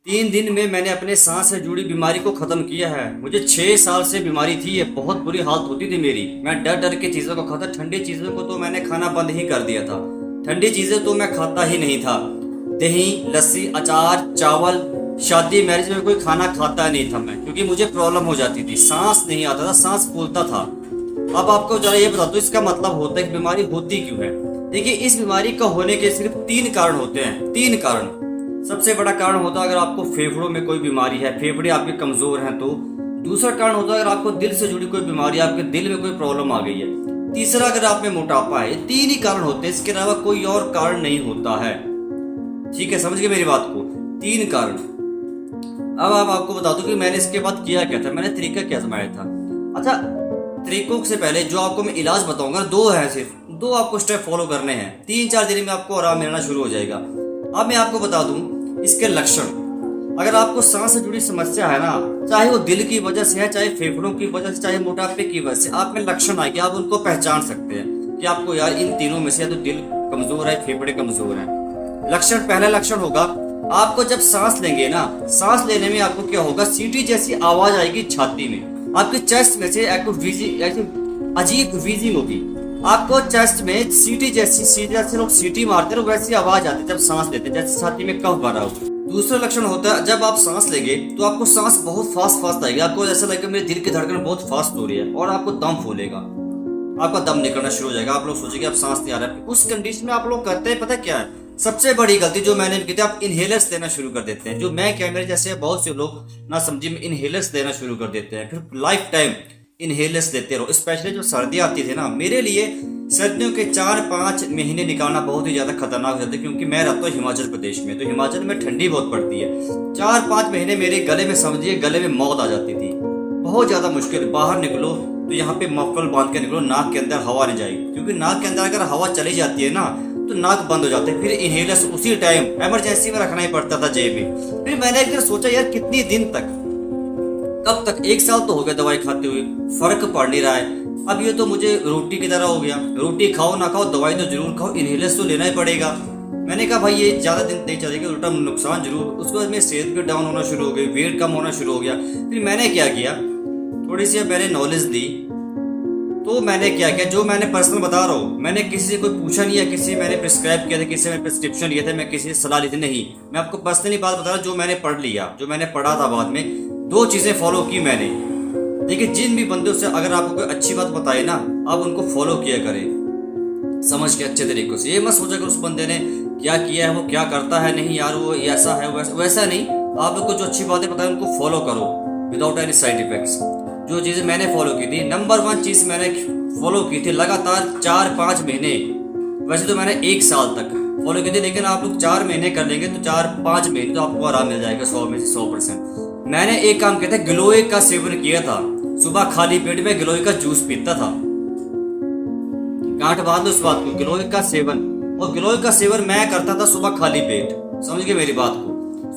3 दिन में मैंने अपने सांस से जुड़ी बीमारी को खत्म किया है। मुझे 6 साल से बीमारी थी, ये बहुत बुरी हालत होती थी मेरी। मैं डर डर के चीज़ों को खाता, ठंडी चीज़ों को तो मैंने खाना बंद ही कर दिया था। ठंडी चीज़ें तो मैं खाता ही नहीं था। दही, लस्सी, अचार, चावल, शादी मैरिज में कोई खाना खाता नहीं था मैं, क्योंकि मुझे प्रॉब्लम हो जाती थी, सांस नहीं आता था, सांस फूलता था। अब आपको जरा ये बता दो इसका मतलब होता है कि बीमारी होती क्यों है। देखिए, इस बीमारी का होने के सिर्फ 3 कारण होते हैं, 3 कारण। सबसे बड़ा कारण होता है अगर आपको फेफड़ों में कोई बीमारी है, फेफड़े आपके कमजोर हैं तो। दूसरा कारण होता है अगर आपको दिल से जुड़ी कोई बीमारी, आपके दिल में कोई प्रॉब्लम आ गई है। तीसरा, अगर आप में मोटापा है। 3 ही कारण होते हैं, इसके अलावा कोई और कारण नहीं होता है। ठीक है, समझ गए मेरी बात को? 3 कारण। अब आपको बता दूं कि मैंने इसके बाद किया क्या था, मैंने तरीका क्या आजमाया था। अच्छा, तरीकों से पहले जो आपको मैं इलाज बताऊंगा, 2 है, सिर्फ 2 आपको स्टेप फॉलो करने हैं। 3-4 दिन में आपको आराम मिलना शुरू हो जाएगा। अब मैं आपको बता दूं इसके लक्षण। अगर आपको सांस से जुड़ी समस्या है ना, चाहे वो दिल की वजह से है, चाहे फेफड़ों की वजह से, चाहे मोटापे की वजह से, आप में लक्षण आएंगे, आप उनको पहचान सकते हैं कि आपको यार इन तीनों में से या तो दिल कमजोर है, फेफड़े कमजोर हैं। लक्षण, पहला लक्षण होगा, आपको जब सांस लेंगे ना, सांस लेने में आपको क्या होगा, सीटी जैसी आवाज आएगी छाती में, आपके चेस्ट में से एक अजीब व्हीजिंग होगी। आपको चेस्ट में सीटी जैसे लोग सीटी मारते हैं वैसी आवाज आती है जब सांस लेते हैं, जैसे छाती में कफ भरा हो। दूसरा लक्षण होता है, जब आप सांस लेंगे तो आपको सांस बहुत फास्ट आएगी, आपको ऐसा लगेगा मेरे दिल की धड़कन बहुत फास्ट हो रही है, और आपको दम फूलेगा, आपका दम निकलना शुरू हो जाएगा। आप लोग सोचेंगे आप सांस नहीं आ रहा है। उस कंडीशन में आप लोग करते हैं पता क्या है, सबसे बड़ी गलती जो मैंने की थी, आप इनहेलर्स लेना शुरू कर देते हैं। जो मैं क्या, मेरे जैसे बहुत से लोग ना समझी में इनहेलर्स लेना शुरू कर देते हैं, फिर लाइफ टाइम इनहेलर्स लेते रहो। स्पेशली जो सर्दियाँ आती थी ना, मेरे लिए सर्दियों के 4-5 महीने निकालना बहुत ही ज्यादा खतरनाक हो जाता है, क्योंकि मैं रहता हूँ हिमाचल प्रदेश में, तो हिमाचल में ठंडी बहुत पड़ती है। 4-5 महीने मेरे गले में, समझिए गले में मौत आ जाती थी, बहुत ज्यादा मुश्किल। बाहर निकलो तो यहाँ पे मफलर बांध के निकलो, नाक के अंदर हवा नहीं जाएगी, क्योंकि नाक के अंदर अगर हवा चली जाती है ना तो नाक बंद हो जाता है। फिर इनहेलर्स उसी टाइम इमरजेंसी में रखना ही पड़ता था जेब में। फिर मैंने एक दिन सोचा यार कितनी दिन तक, कब तक, 1 साल तो हो गया दवाई खाते हुए, फर्क पड़ नहीं रहा है। अब ये तो मुझे रोटी की तरह हो गया, रोटी खाओ ना खाओ दवाई तो जरूर खाओ, इनहेलर्स तो लेना ही पड़ेगा। मैंने कहा भाई ये ज्यादा दिन नहीं चलेगा, उल्टा नुकसान जरूर। उसके बाद मेरी सेहत भी डाउन होना शुरू हो गई, वेट कम होना शुरू हो गया। फिर मैंने क्या किया, थोड़ी सी मैंने नॉलेज ली, तो मैंने क्या किया, जो मैंने पर्सनल बता रहा हूँ, मैंने किसी से कोई पूछा नहीं है, किसी मैंने प्रिस्क्राइब किया था, किसी मैंने प्रिस्क्रिप्शन लिया था, मैं किसी से सलाह ली थी, नहीं। मैं आपको पर्सनली बात बता रहा हूँ, जो मैंने पढ़ लिया, जो मैंने पढ़ा था बाद में, 2 चीजें फॉलो की मैंने। देखिए, जिन भी बंदों से अगर आपको कोई अच्छी बात बताए ना, आप उनको फॉलो किया करें समझ के अच्छे तरीकों से। ये मत सोचा कि उस बंदे ने क्या किया है, वो क्या करता है, नहीं यार वो ऐसा है वैसा नहीं। आप लोग को जो अच्छी बातें बताए उनको फॉलो करो विदाउट एनी साइड इफेक्ट्स। जो चीजें मैंने फॉलो की थी, नंबर 1 चीज मैंने फॉलो की थी लगातार 4-5 महीने, वैसे तो मैंने 1 साल तक फॉलो की थी, लेकिन आप लोग 4 महीने कर लेंगे तो 4-5 महीने तो आपको आराम मिल जाएगा 100 में से 100%। मैंने एक काम किया था, गिलोय का सेवन किया था। सुबह खाली पेट में गिलोय का जूस पीता था, गांठ बांध लो इस बात को, गिलोय का सेवन। और गिलोय का सेवन मैं करता था सुबह खाली पेट, समझ गए मेरी बात को।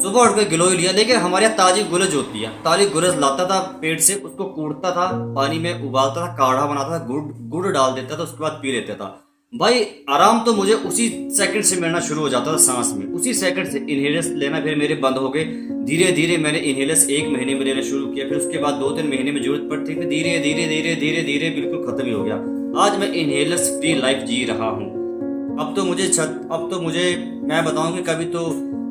सुबह उठ के गिलोय लिया, लेकिन हमारे यहाँ ताजी गुलज होती है, ताजी गुलज लाता था पेट से, उसको कूटता था, पानी में उबालता था, काढ़ा बनाता था, गुड़ डाल देता था, उसके बाद पी लेता था। भाई आराम तो मुझे उसी सेकंड से मिलना शुरू हो जाता था सांस में, उसी सेकंड से। इनहेलर्स लेना फिर मेरे बंद हो गए, धीरे धीरे मैंने इनहेलर्स 1 महीने में लेना शुरू किया, फिर उसके बाद 2-3 महीने में जरूरत पड़ती थी, धीरे धीरे धीरे धीरे धीरे बिल्कुल खत्म ही हो गया। आज मैं इनहेलर्स फ्री लाइफ जी रहा हूँ। अब तो मुझे मैं बताऊंगी कभी तो,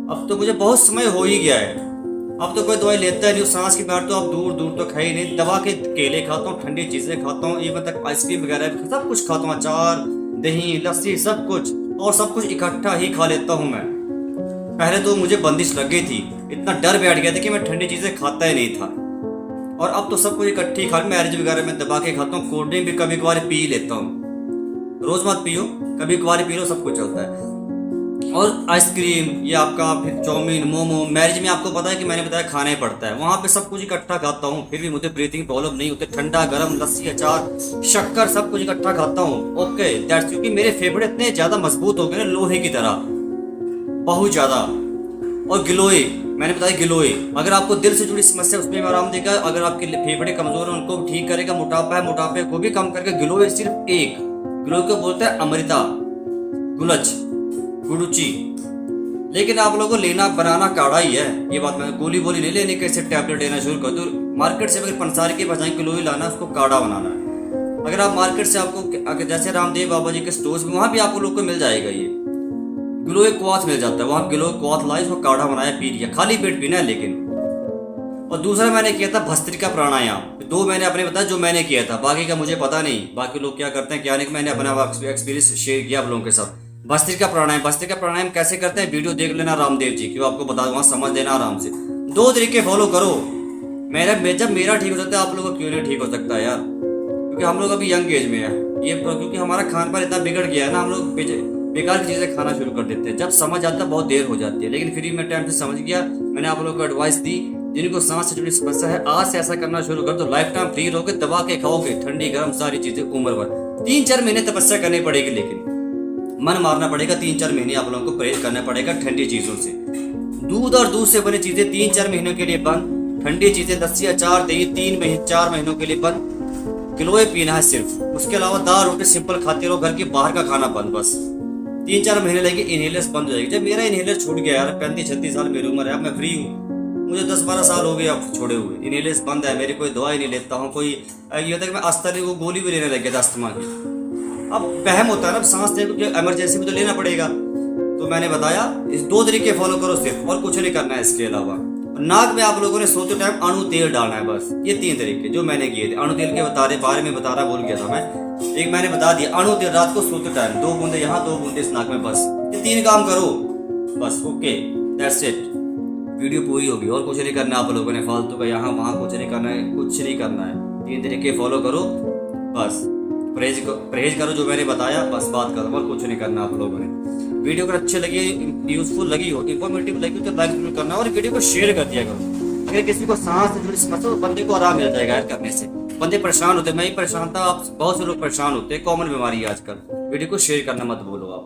अब तो मुझे बहुत समय हो ही गया है। अब तो कोई दवाई लेता है नहीं, सांस की बीमारी तो अब दूर दूर तो खाई नहीं। दवा के केले खाता हूँ, ठंडी चीजें खाता हूँ, इवन तक आइसक्रीम वगैरह सब कुछ खाता हूँ, अचार, दही, लस्सी, सब कुछ, और सब कुछ इकट्ठा ही खा लेता हूँ मैं। पहले तो मुझे बंदिश लग गई थी, इतना डर बैठ गया था कि मैं ठंडी चीजें खाता ही नहीं था, और अब तो सब कुछ इकट्ठी खा, मैरिज वगैरह में दबा के खाता हूँ। कोल्ड ड्रिंक भी कभी कभार पी लेता हूँ, रोज मत पियो, कभी कभार पी लो, सब कुछ चलता है। और आइसक्रीम, ये आपका फिर चाउमीन, मोमो, मैरिज में आपको पता है कि मैंने बताया खाना ही पड़ता है, वहां पे सब कुछ इकट्ठा खाता हूँ, फिर भी मुझे ब्रीथिंग प्रॉब्लम नहीं होती। ठंडा गरम, लस्सी, अचार, शक्कर, सब कुछ इकट्ठा खाता हूँ। ओके दैट्स, क्योंकि मेरे फेफड़े इतने ज्यादा मजबूत हो गए ना, लोहे की तरह, बहुत ज्यादा। और गिलोय, मैंने बताया गिलोय, अगर आपको दिल से जुड़ी समस्या उसमें भी आराम देगा, अगर आपके फेफड़े कमजोर हैं उनको ठीक करेगा, मोटापा है मोटापे को भी कम करके। गिलोय सिर्फ गिलोय को बोलते हैं अमृता, गुलच, गुडुची, लेकिन आप लोगों को लेना बनाना काढ़ा ही है। ये बात मैं गोली बोली नहीं लेनी कैसे टैबलेट लेना शुरू कर दो। मार्केट से अगर पंसारी के बजाय किलो ही लाना, उसको काढ़ा बनाना है। अगर आप मार्केट से आपको अगर जैसे रामदेव बाबा जी के स्टोर्स में, वहाँ भी आप लोग को मिल जाएगा ये गिलोय क्वाथ मिल जाता है। वहाँ गिलोय क्वाथ लाई, उसको काढ़ा बनाया पी लिया, खाली पेट पीना है लेकिन। और दूसरा मैंने किया था भस्त्रिका प्राणायाम। 2 मैंने अपने बताया जो मैंने किया था, बाकी का मुझे पता नहीं बाकी लोग क्या करते हैं क्या नहीं। मैंने अपना एक्सपीरियंस शेयर किया आप लोगों के साथ। भस्त्रिका प्राणायाम कैसे करते हैं वीडियो देख लेना रामदेव जी की, आपको बता दूंगा, समझ लेना आराम से। 2 तरीके फॉलो करो। जब मेरा ठीक हो सकता है, आप लोगों को क्यों नहीं ठीक हो सकता यार? क्योंकि हम लोग अभी यंग एज में है ये, क्योंकि हमारा खान पान इतना बिगड़ गया है ना, हम लोग बेकार की चीजें खाना शुरू कर देते हैं। जब समझ आता है बहुत देर हो जाती है, लेकिन फ्री में टाइम से समझ गया। मैंने आप लोगों को एडवाइस दी, जिनको सांस से जुड़ी समस्या है, आज से ऐसा करना शुरू कर दो, लाइफ टाइम फ्री रहोगे, दबा के खाओगे, ठंडी गर्म सारी चीजें उम्र भर। 3-4 महीने तपस्या करनी पड़ेगी, लेकिन मन मारना पड़ेगा। 3-4 महीने आप लोगों को परहेज करना पड़ेगा ठंडी चीजों से। दूध और दूध से बनी चीजें 3-4 महीनों के लिए बंद। ठंडी चीजें लस्सी अचार दही 3-4 महीनों के लिए बंद। गिलोय पीना है सिर्फ, उसके अलावा दाल रोटी सिंपल खाते रहो, घर की बाहर का खाना बंद। बस 3-4 महीने लगे, इनहेलर्स बंद हो जाएगी। जब मेरा इनहेलर छूट गया यार, 35-36 साल मेरी उम्र है, अब मैं फ्री हूँ, मुझे 10-12 साल हो गए अब छोड़े हुए। इनहेलर्स बंद है मेरी, कोई दवा ही नहीं लेता हूँ। कोई ये होता है कि मैं अस्तर को गोली भी लेने लग गया था अस्थमा की। अब वहम होता है ना, सांस देखो इमरजेंसी में तो लेना पड़ेगा। तो मैंने बताया इस 2 तरीके फॉलो करो सिर्फ, और कुछ नहीं करना है इसके अलावा। नाक में आप लोगों ने सोते टाइम अणु तेल डालना है, बस। ये 3 तरीके जो मैंने किए थे। अणु तेल के बारे में बता रहा भूल गया था मैं। एक मैंने बता दिया, अणु तेल रात को सोते टाइम 2 बूंदे यहाँ 2 बूंदे इस नाक में, बस। ये 3 काम करो बस, ओके, दैट्स इट। वीडियो पूरी होगी, और कुछ नहीं करना आप लोगों ने फालतू का यहाँ वहाँ कुछ नहीं करना है, कुछ नहीं करना है। 3 तरीके फॉलो करो बस। परहेज करो जो मैंने बताया, बस बात करो, और कुछ नहीं करना आप लोगों ने। वीडियो अगर अच्छे लगे, यूजफुल लगी हो, इन्फॉर्मेटिव लगी हो तो लाइक जरूर करना, और वीडियो को शेयर कर दिया करो। अगर किसी को सांस से जुड़ी समस्या, तो बंदे को आराम मिल जाएगा यार करने से। बंदे परेशान होते, मैं ही परेशान था, आप बहुत से लोग परेशान होते हैं, कॉमन बीमारी है आजकल। वीडियो को शेयर करना मत भूलो आप।